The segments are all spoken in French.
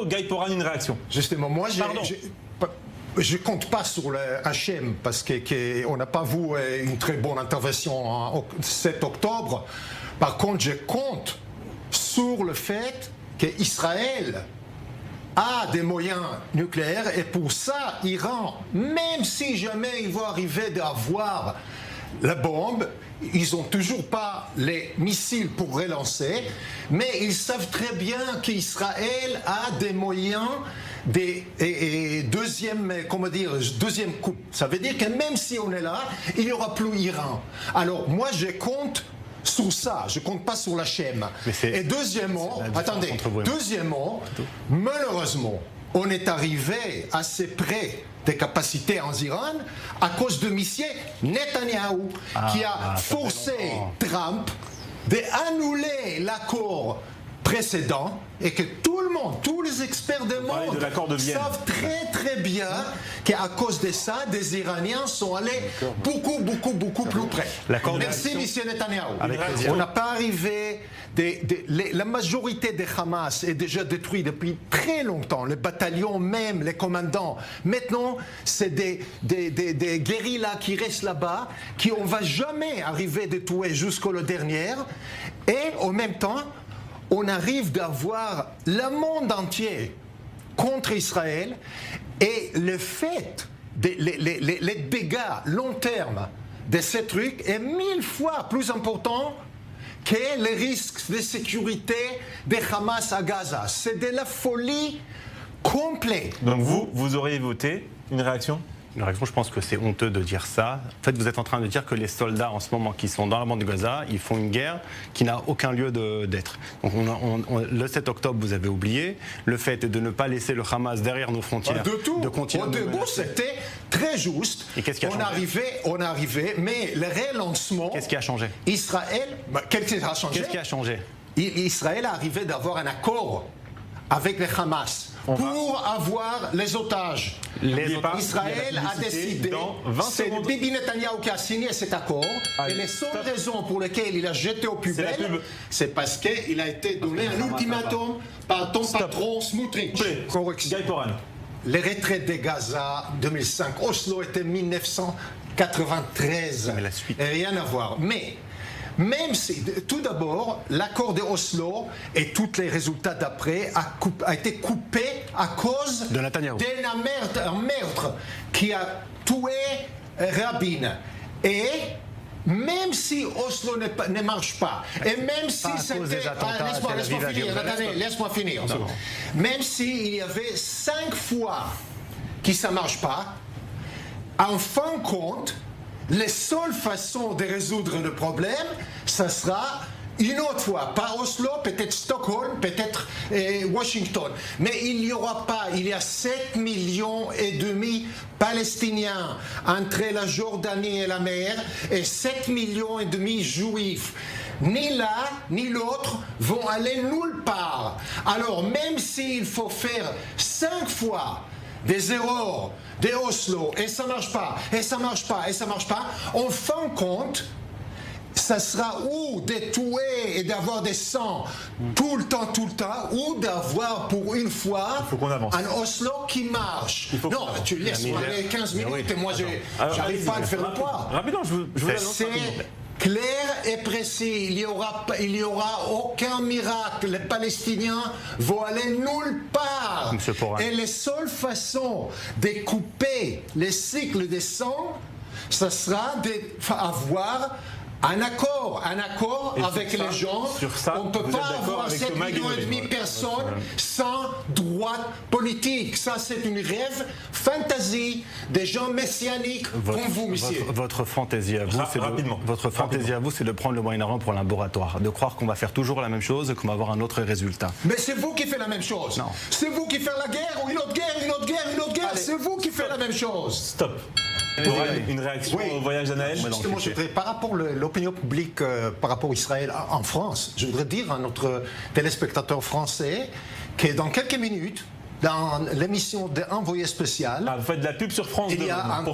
Guy Poran, une réaction. Justement, moi, je compte pas sur le HM parce qu'on n'a pas vu une très bonne intervention en 7 octobre. Par contre, je compte sur le fait qu'Israël a des moyens nucléaires et pour ça, Iran, même si jamais ils vont arriver d'avoir la bombe, ils n'ont toujours pas les missiles pour relancer, mais ils savent très bien qu'Israël a des moyens deuxième coup. Ça veut dire que même si on est là, il n'y aura plus Iran. Alors moi je compte sur ça, je compte pas sur la chaîne. Et deuxièmement, malheureusement, on est arrivé assez près des capacités en Iran à cause de M. Netanyahou qui a forcé Trump d'annuler l'accord précédent et que tout le monde, tous les experts du monde savent très bien qu'à cause de ça, des Iraniens sont allés beaucoup plus près. Merci M. Netanyahou. On n'a pas arrivé, la majorité des Hamas est déjà détruite depuis très longtemps, les bataillons même, les commandants. Maintenant, c'est des guérillas qui restent là-bas, qui on ne va jamais arriver de tuer jusqu'au dernier, et en même temps, on arrive d'avoir le monde entier contre Israël et le fait, les dégâts long terme de ces trucs est 1000 fois plus important que les risques de sécurité des Hamas à Gaza. C'est de la folie complète. Donc vous auriez voté une réaction ? Une réaction, je pense que c'est honteux de dire ça. En fait, vous êtes en train de dire que les soldats en ce moment qui sont dans la bande de Gaza, ils font une guerre qui n'a aucun lieu d'être. Donc le 7 octobre, vous avez oublié le fait de ne pas laisser le Hamas derrière nos frontières. De continuer. Au début, c'était très juste. Et qu'est-ce qui a changé ? On arrivait, mais le relancement. Qu'est-ce qui a changé ? Israël. Qu'est-ce qui a changé ? Israël est arrivé d'avoir un accord avec le Hamas pour avoir les otages. Israël a décidé, c'est Bibi Netanyahou qui a signé cet accord, et les seules raisons pour lesquelles il a jeté aux poubelles, c'est parce qu'il a été donné un ultimatum par ton patron Smotrich. Guy Poran. Les retraites de Gaza 2005, Oslo était 1993, rien à voir. Mais même si, tout d'abord, l'accord de Oslo et tous les résultats d'après a été coupé à cause d'un meurtre qui a tué Rabin. Et même si Oslo ne marche pas, et même si c'était... Laisse-moi finir. Même s'il y avait 5 fois que ça ne marche pas, en fin de compte, la seule façon de résoudre le problème, ça sera une autre fois, pas Oslo, peut-être Stockholm, peut-être Washington. Mais il n'y aura pas, il y a 7,5 millions Palestiniens entre la Jordanie et la mer et 7,5 millions juifs. Ni l'un ni l'autre vont aller nulle part. Alors même s'il faut faire 5 fois des erreurs de Oslo, et ça marche pas, en fin de compte, ça sera ou de tuer et d'avoir des sangs tout le temps, ou d'avoir pour une fois un Oslo qui marche. Non, tu laisses-moi aller 15 minutes et moi j'arrive pas à le faire le poids. Rapidement, je vous annonce rapidement. Clair et précis, il y aura aucun miracle. Les Palestiniens vont aller nulle part. Et la seule façon de couper les cycles de sang, ça sera d'avoir un accord avec les gens. On ne peut pas avoir 7,5 millions de personnes sans droite politique. Ça, c'est une rêve, fantaisie des gens messianiques comme vous, monsieur. Votre fantaisie à vous, c'est de prendre le Moyen-Orient pour un laboratoire, de croire qu'on va faire toujours la même chose et qu'on va avoir un autre résultat. Mais c'est vous qui faites la même chose. Non. C'est vous qui faites la guerre, ou une autre guerre. C'est vous qui faites la même chose. Stop. Une réaction au voyage d'Anaël? Justement, je voudrais, par rapport à l'opinion publique par rapport à Israël en France, je voudrais dire à notre téléspectateur français que dans quelques minutes, dans l'émission d'Envoyé spécial, vous faites de la pub sur France 2. Il y a un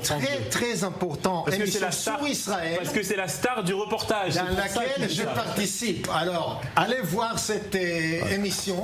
très important émission sur Israël. Parce que c'est la star du reportage. Dans laquelle je participe. Alors, allez voir cette émission.